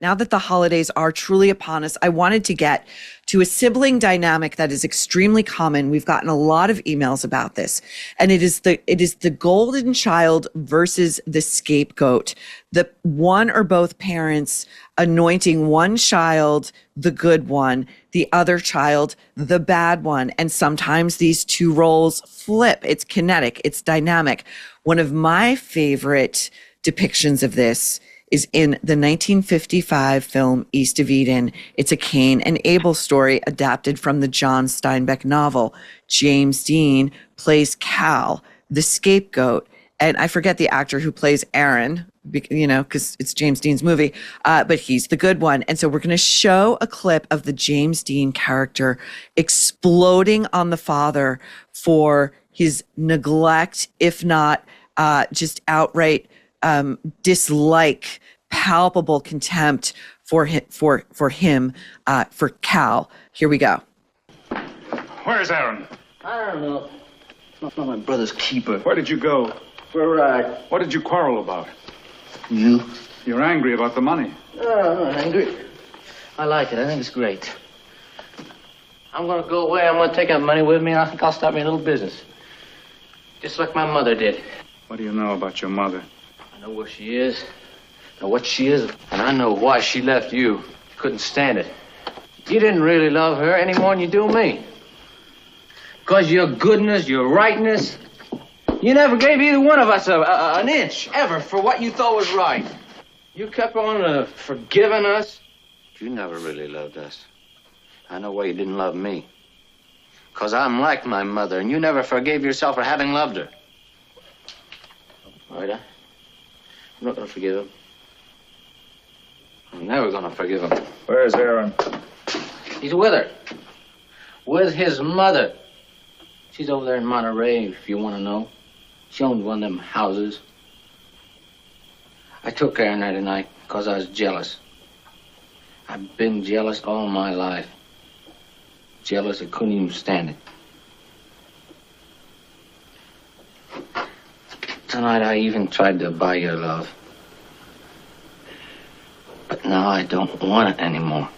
Now that the holidays are truly upon us, I wanted to get to a sibling dynamic that is extremely common. We've gotten a lot of emails about this, and it is the golden child versus the scapegoat. The one or both parents anointing one child the good one, the other child the bad one, and sometimes these two roles flip. It's kinetic, it's dynamic. One of my favorite depictions of this is in the 1955 film East of Eden. It's a Cain and Abel story adapted from the John Steinbeck novel. James Dean plays Cal, the scapegoat, and I forget the actor who plays Aaron, because it's James Dean's movie, but he's the good one. And so we're going to show a clip of the James Dean character exploding on the father for his neglect, if not just outright dislike, palpable contempt for him, for Cal. Here we go. Where's Aaron? I don't know. It's not my brother's keeper. Where did you go? For a ride. What did you quarrel about? You? You're angry about the money. No, I'm not angry. I like it. I think it's great. I'm going to go away. I'm going to take that money with me. I think I'll start me a little business. Just like my mother did. What do you know about your mother? I know where she is. I know what she is. And I know why she left you. You couldn't stand it. You didn't really love her any more than you do me. Because your goodness, your rightness, you never gave either one of us an inch, ever, for what you thought was right. You kept on forgiving us. You never really loved us. I know why you didn't love me. Because I'm like my mother, and you never forgave yourself for having loved her. All right, I'm not going to forgive him. I'm never going to forgive him. Where's Aaron? He's with her. With his mother. She's over there in Monterey, if you want to know. She owns one of them houses. I took Aaron there tonight because I was jealous. I've been jealous all my life. Jealous, I couldn't even stand it. Tonight I even tried to buy your love. But now I don't want it anymore.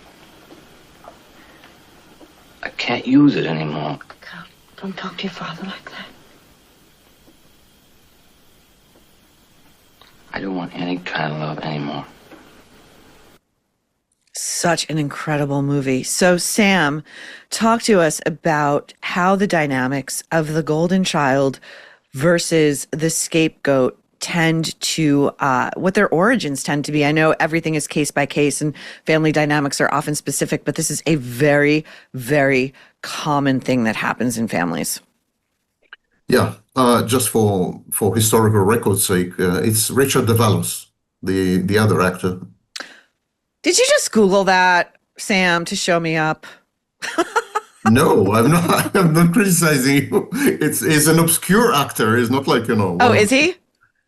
I can't use it anymore. Carl, don't talk to your father like that. I don't want any kind of love anymore. Such an incredible movie. So, Sam, talk to us about how the dynamics of the golden child versus the scapegoat tend to, what their origins tend to be. I know everything is case by case and family dynamics are often specific, but this is a very, very common thing that happens in families. Yeah, just for historical record's sake, it's Richard DeVallos, the other actor. Did you just Google that, Sam, to show me up? No, I'm not. I'm not criticizing you. It's an obscure actor. He's not like Oh, is he?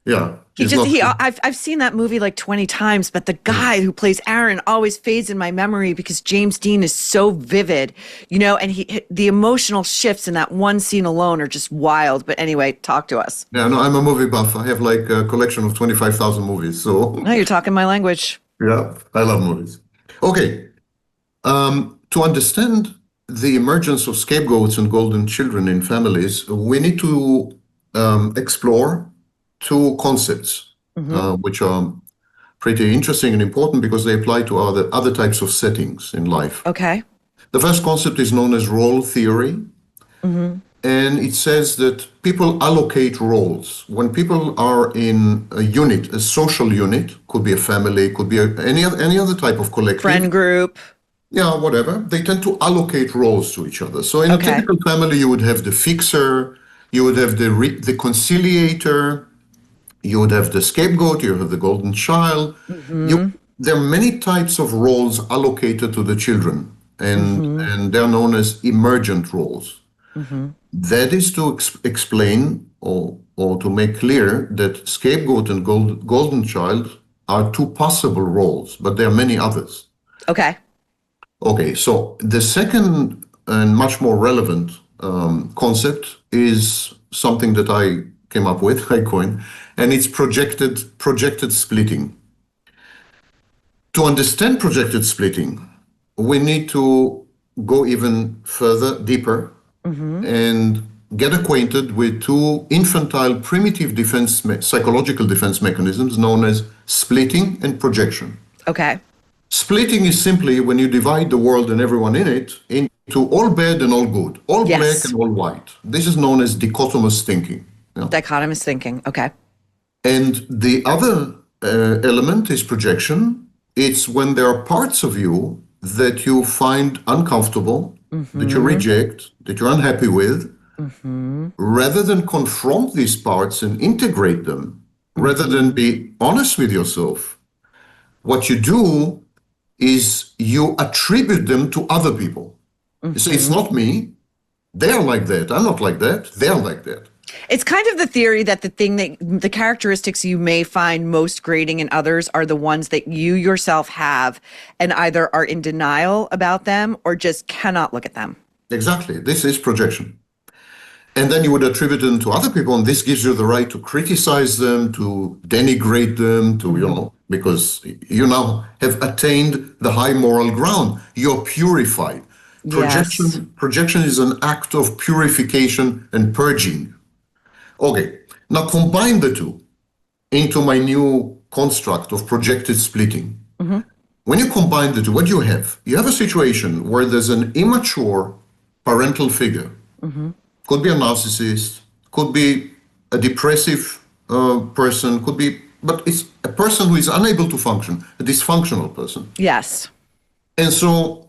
Yeah. I've seen that movie like 20 times, but the guy who plays Aaron always fades in my memory because James Dean is so vivid, and the emotional shifts in that one scene alone are just wild. But anyway, talk to us. Yeah, no, I'm a movie buff. I have like a collection of 25,000 movies. So. No, you're talking my language. Yeah, I love movies. Okay. To understand the emergence of scapegoats and golden children in families, we need to explore two concepts, which are pretty interesting and important because they apply to other types of settings in life. Okay. The first concept is known as role theory. And it says that people allocate roles. When people are in a unit, a social unit, could be a family, could be any other type of collective. Friend group. Yeah, whatever. They tend to allocate roles to each other. So in a typical family, you would have the fixer, you would have the conciliator, you would have the scapegoat, you have the golden child. There are many types of roles allocated to the children, and they're known as emergent roles. That is to explain or to make clear that scapegoat and golden child are two possible roles, but there are many others. Okay, so the second and much more relevant concept is something that I came up with, I coined, and it's projected splitting. To understand projected splitting, we need to go even further, deeper, and get acquainted with two infantile primitive psychological defense mechanisms known as splitting and projection. Okay. Splitting is simply when you divide the world and everyone in it into all bad and all good, all Yes. black and all white. This is known as dichotomous thinking. Dichotomous thinking. Okay. And the other element is projection. It's when there are parts of you that you find uncomfortable, that you reject, that you're unhappy with. Rather than confront these parts and integrate them, rather than be honest with yourself, what you do is you attribute them to other people. You say, it's not me. They're like that. I'm not like that. They're like that. It's kind of the theory that the characteristics you may find most grating in others are the ones that you yourself have and either are in denial about them or just cannot look at them. Exactly. This is projection. And then you would attribute them to other people, and this gives you the right to criticize them, to denigrate them, to, because you now have attained the high moral ground. You're purified. Projection is an act of purification and purging. Okay, now combine the two into my new construct of projected splitting. When you combine the two, what do you have? You have a situation where there's an immature parental figure. Could be a narcissist, could be a depressive person, but it's a person who is unable to function, a dysfunctional person. Yes. And so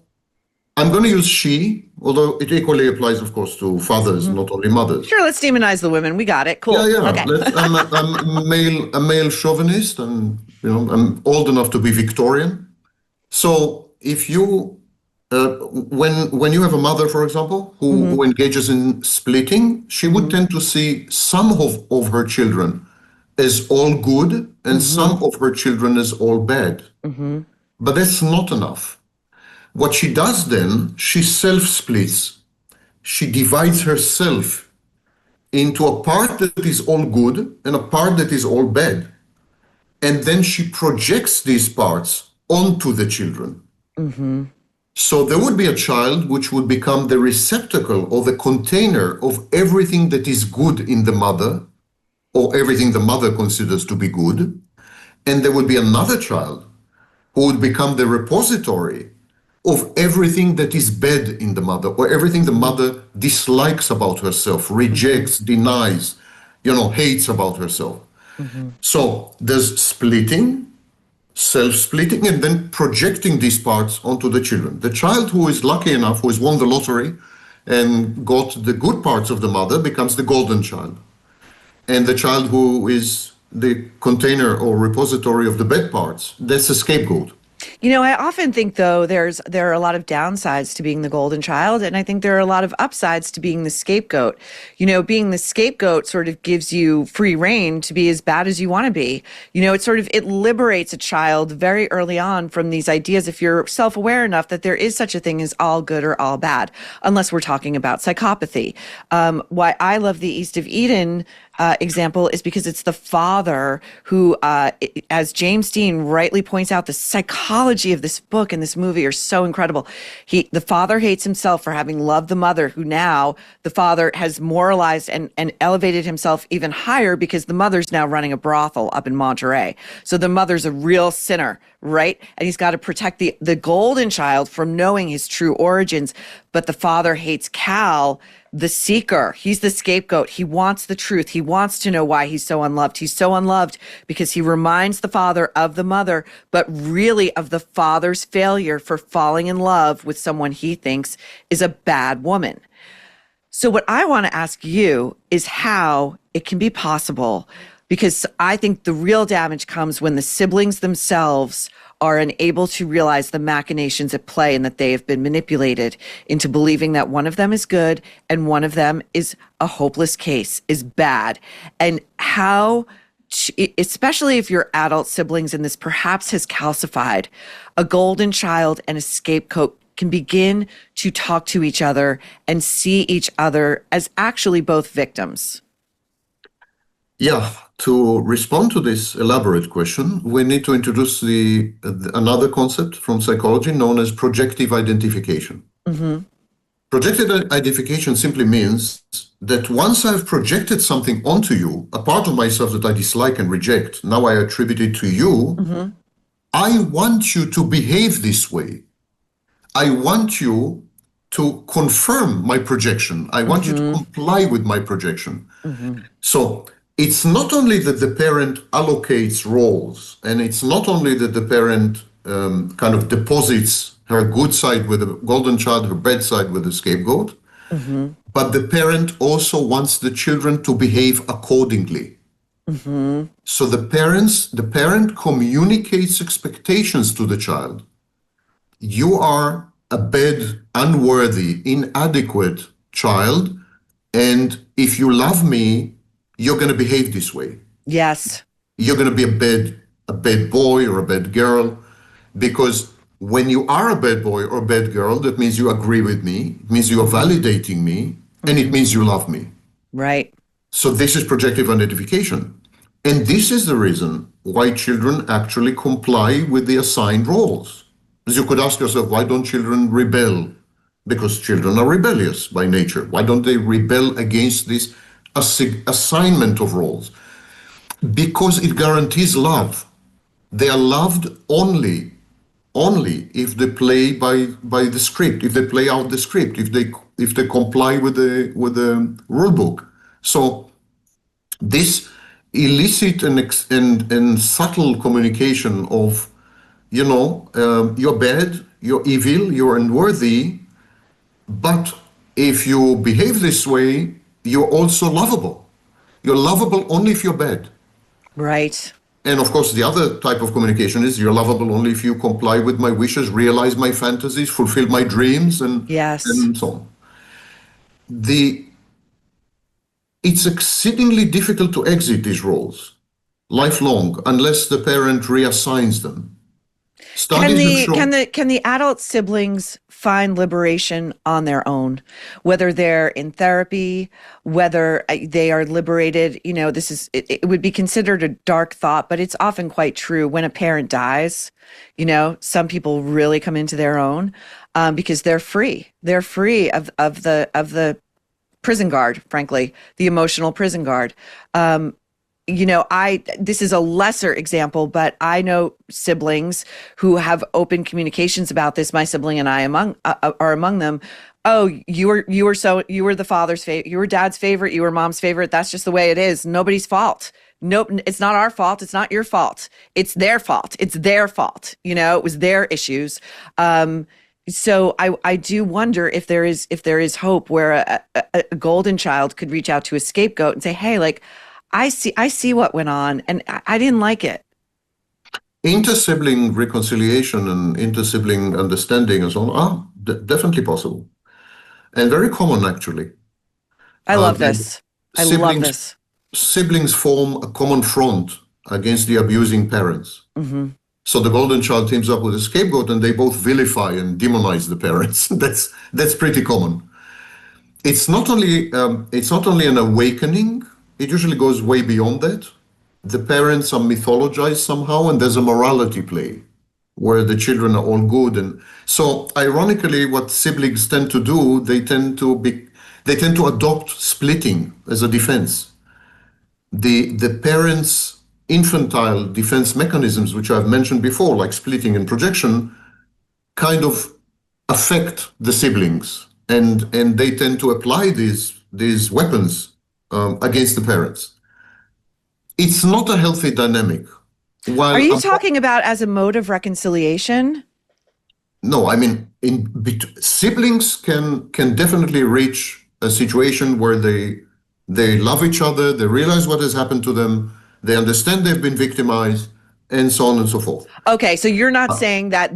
I'm going to use she, although it equally applies, of course, to fathers, not only mothers. Sure, let's demonize the women. We got it. Cool. Yeah. Okay. I'm a male chauvinist, and I'm old enough to be Victorian. So if you, when you have a mother, for example, who engages in splitting, she would tend to see some of her children as all good and some of her children as all bad. But that's not enough. What she does then, she self-splits. She divides herself into a part that is all good and a part that is all bad. And then she projects these parts onto the children. So there would be a child which would become the receptacle or the container of everything that is good in the mother, or everything the mother considers to be good. And there would be another child who would become the repository of everything that is bad in the mother, or everything the mother dislikes about herself, rejects, denies, hates about herself. So there's splitting, self-splitting, and then projecting these parts onto the children. The child who is lucky enough, who has won the lottery and got the good parts of the mother, becomes the golden child. And the child who is the container or repository of the bad parts, that's a scapegoat. I often think, though, there are a lot of downsides to being the golden child, and I think there are a lot of upsides to being the scapegoat. Being the scapegoat sort of gives you free rein to be as bad as you want to be. It liberates a child very early on from these ideas, if you're self-aware enough, that there is such a thing as all good or all bad, unless we're talking about psychopathy. Why I love the East of Eden example is because it's the father who, as James Dean rightly points out, the psychology of this book and this movie are so incredible. The father hates himself for having loved the mother, who now the father has moralized and elevated himself even higher because the mother's now running a brothel up in Monterey. So the mother's a real sinner, right? And he's got to protect the golden child from knowing his true origins. But the father hates Cal, the seeker. He's the scapegoat. He wants the truth. He wants to know why he's so unloved. He's so unloved because he reminds the father of the mother, but really of the father's failure for falling in love with someone he thinks is a bad woman. So what I want to ask you is how it can be possible, because I think the real damage comes when the siblings themselves are unable to realize the machinations at play and that they have been manipulated into believing that one of them is good and one of them is a hopeless case, is bad. And how, especially if you're adult siblings and this perhaps has calcified, a golden child and a scapegoat can begin to talk to each other and see each other as actually both victims. Yeah, to respond to this elaborate question, we need to introduce another concept from psychology known as projective identification. Projective identification simply means that once I've projected something onto you, a part of myself that I dislike and reject, now I attribute it to you, I want you to behave this way. I want you to confirm my projection. I want you to comply with my projection. So it's not only that the parent allocates roles, and it's not only that the parent kind of deposits her good side with the golden child, her bad side with the scapegoat, but the parent also wants the children to behave accordingly. So the parent communicates expectations to the child. You are a bad, unworthy, inadequate child, and if you love me, you're going to behave this way. Yes. You're going to be a bad boy or a bad girl, because when you are a bad boy or a bad girl, that means you agree with me, it means you are validating me, and it means you love me. Right. So this is projective identification. And this is the reason why children actually comply with the assigned roles. As you could ask yourself, why don't children rebel? Because children are rebellious by nature. Why don't they rebel against this assignment of roles? Because it guarantees love. They are loved only if they play by the script, if they play out the script, if they comply with the rule book. So this illicit and subtle communication of, you're bad, you're evil, you're unworthy, but if you behave this way, you're also lovable. You're lovable only if you're bad. Right. And of course, the other type of communication is you're lovable only if you comply with my wishes, realize my fantasies, fulfill my dreams, and so on. It's exceedingly difficult to exit these roles lifelong unless the parent reassigns them. Can the adult siblings find liberation on their own, whether they're in therapy, whether they are liberated? It would be considered a dark thought, but it's often quite true. When a parent dies, some people really come into their own because they're free. They're free of the prison guard, frankly, the emotional prison guard. This is a lesser example, but I know siblings who have open communications about this. My sibling and I are among them. Oh, you were the father's favorite. You were dad's favorite. You were mom's favorite. That's just the way it is. Nobody's fault. Nope. It's not our fault. It's not your fault. It's their fault. It's their fault. It was their issues. So I do wonder if there is hope where a golden child could reach out to a scapegoat and say, hey, like, I see what went on, and I didn't like it. Inter-sibling reconciliation and inter-sibling understanding and so on are definitely possible, and very common, actually. I love this. I love this. Siblings form a common front against the abusing parents. So the golden child teams up with a scapegoat, and they both vilify and demonize the parents. That's pretty common. It's not only an awakening. It usually goes way beyond that. The parents are mythologized somehow, and there's a morality play where the children are all good. And so, ironically, what siblings tend to do, they tend to adopt splitting as a defense. The parents' infantile defense mechanisms, which I've mentioned before, like splitting and projection, kind of affect the siblings, and they tend to apply these weapons against the parents. It's not a healthy dynamic. Are you talking about as a mode of reconciliation? No, I mean, siblings can definitely reach a situation where they love each other, they realize what has happened to them, they understand they've been victimized, and so on and so forth. Okay, so you're not saying that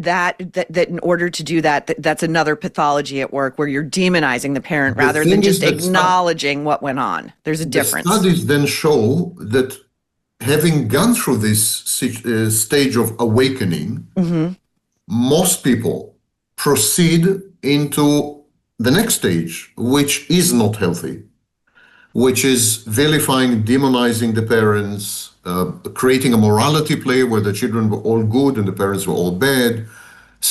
in order to do that's another pathology at work where you're demonizing the parent rather than just acknowledging what went on. There's a difference. Studies then show that having gone through this stage of awakening, most people proceed into the next stage, which is not healthy, which is vilifying, demonizing the parents, creating a morality play where the children were all good and the parents were all bad,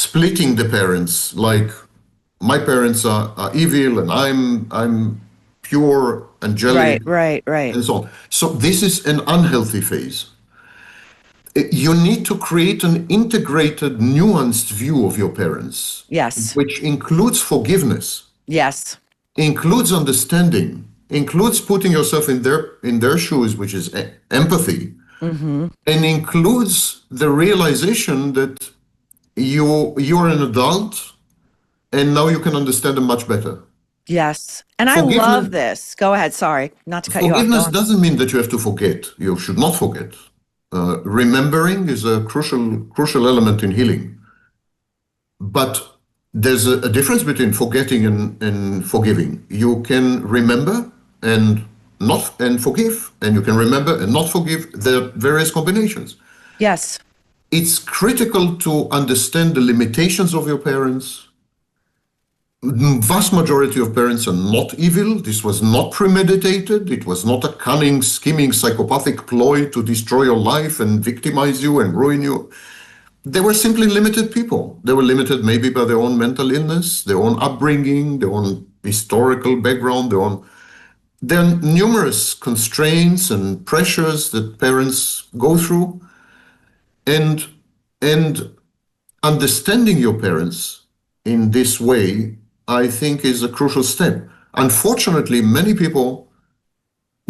splitting the parents, like my parents are evil and I'm pure, angelic, Right. and so on. So this is an unhealthy phase. You need to create an integrated, nuanced view of your parents. Yes. Which includes forgiveness. Yes. Includes understanding, includes putting yourself in their shoes, which is empathy, and includes the realization that you're an adult and now you can understand them much better. Yes. And I love this. Go ahead. Sorry, not to cut you off. Forgiveness doesn't mean that you have to forget. You should not forget. Remembering is a crucial element in healing. But there's a difference between forgetting and forgiving. You can remember and forgive, and you can remember and not forgive. There are various combinations. Yes. It's critical to understand the limitations of your parents. The vast majority of parents are not evil. This was not premeditated. It was not a cunning, scheming, psychopathic ploy to destroy your life and victimize you and ruin you. They were simply limited people. They were limited maybe by their own mental illness, their own upbringing, their own historical background, there are numerous constraints and pressures that parents go through. And understanding your parents in this way, I think, is a crucial step. Unfortunately, many people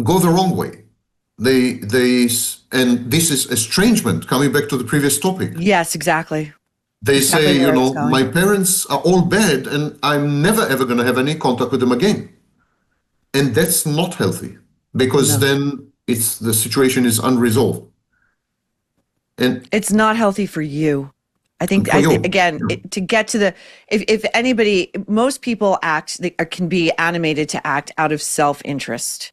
go the wrong way. And this is estrangement, coming back to the previous topic. Yes, exactly. They say, my parents are all bad and I'm never ever going to have any contact with them again. And that's not healthy, because then the situation is unresolved. And it's not healthy for you. I think to get to if anybody, most people can be animated to act out of self-interest.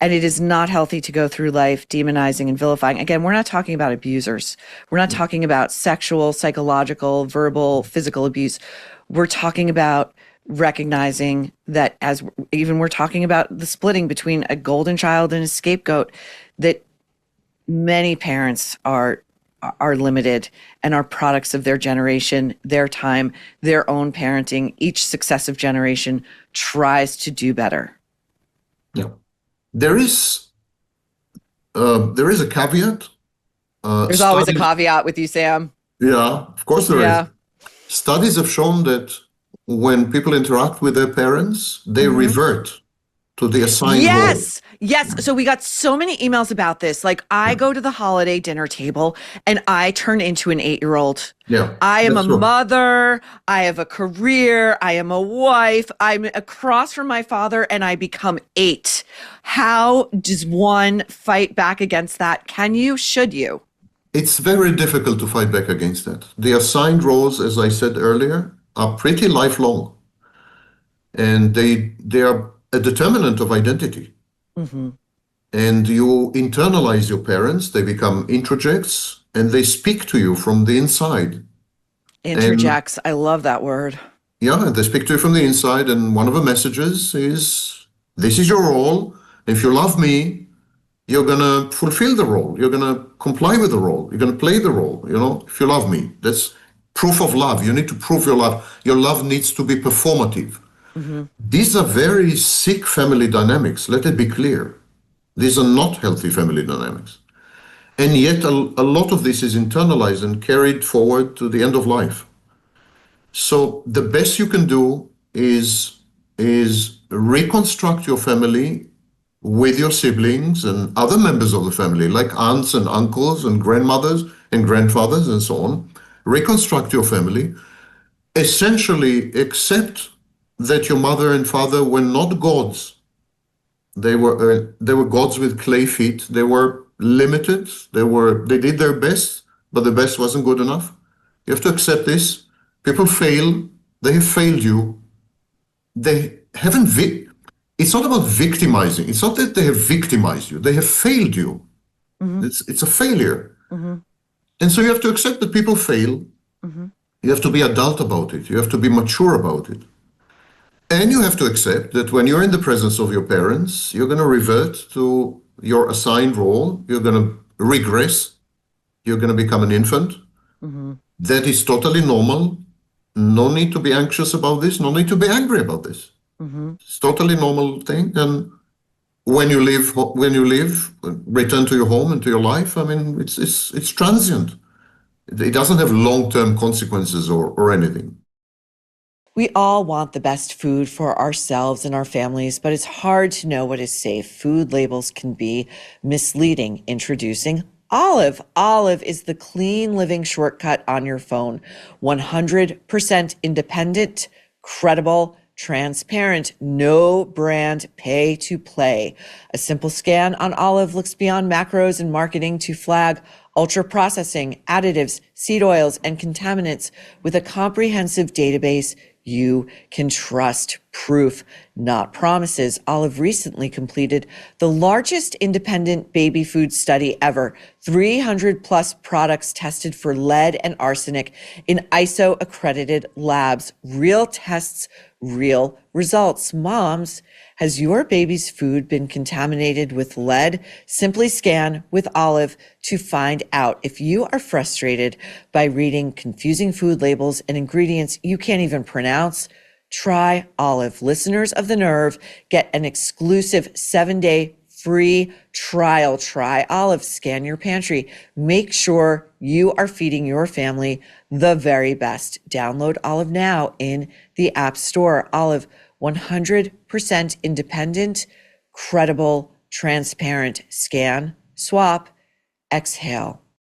And it is not healthy to go through life demonizing and vilifying. Again, we're not talking about abusers. We're not talking about sexual, psychological, verbal, physical abuse. We're talking about recognizing that, as even we're talking about the splitting between a golden child and a scapegoat, that many parents are limited and are products of their generation, their time, their own parenting. Each successive generation tries to do better. Yeah. There is a caveat. There's always a caveat with you, Sam. Yeah, of course there is. Studies have shown that when people interact with their parents, they revert to the assigned role. Yes. So we got so many emails about this. Like, I go to the holiday dinner table and I turn into an 8-year-old. Yeah, I am a mother. I have a career. I am a wife. I'm across from my father and I become 8. How does one fight back against that? Can you? Should you? It's very difficult to fight back against that. The assigned roles, as I said earlier, are pretty lifelong. And they are a determinant of identity. And you internalize your parents, they become introjects, and they speak to you from the inside. Introjects, I love that word. Yeah, they speak to you from the inside, and one of the messages is, this is your role. If you love me, you're going to fulfill the role. You're going to comply with the role. You're going to play the role, if you love me. That's proof of love. You need to prove your love. Your love needs to be performative. These are very sick family dynamics. Let it be clear. These are not healthy family dynamics. And yet a lot of this is internalized and carried forward to the end of life. So the best you can do is reconstruct your family with your siblings and other members of the family, like aunts and uncles and grandmothers and grandfathers and so on. Reconstruct your family. Essentially accept that your mother and father were not gods. They were gods with clay feet. They were limited. They did their best, but the best wasn't good enough. You have to accept this. People fail. They have failed you. They haven't. It's not about victimizing. It's not that they have victimized you. They have failed you. It's a failure. And so you have to accept that people fail. You have to be adult about it. You have to be mature about it. And you have to accept that when you're in the presence of your parents, you're going to revert to your assigned role. You're going to regress. You're going to become an infant. That is totally normal. No need to be anxious about this. No need to be angry about this. It's totally normal thing. And when you leave, return to your home and to your life, I mean, it's transient. It doesn't have long-term consequences or anything. We all want the best food for ourselves and our families, but it's hard to know what is safe. Food labels can be misleading. Introducing Olive. Olive is the clean living shortcut on your phone. 100% independent, credible, transparent, no brand pay to play. A simple scan on Olive looks beyond macros and marketing to flag ultra processing, additives, seed oils, and contaminants with a comprehensive database you can trust. Proof, not promises. Olive recently completed the largest independent baby food study ever. 300 plus products tested for lead and arsenic in ISO accredited labs. Real tests, real results. Moms, has your baby's food been contaminated with lead? Simply scan with Olive to find out. If you are frustrated by reading confusing food labels and ingredients you can't even pronounce, try Olive. Listeners of The Nerve get an exclusive 7-day free trial. Try Olive. Scan your pantry. Make sure you are feeding your family the very best. Download Olive now in the App Store. Olive, 100% independent, credible, transparent. Scan, swap, exhale.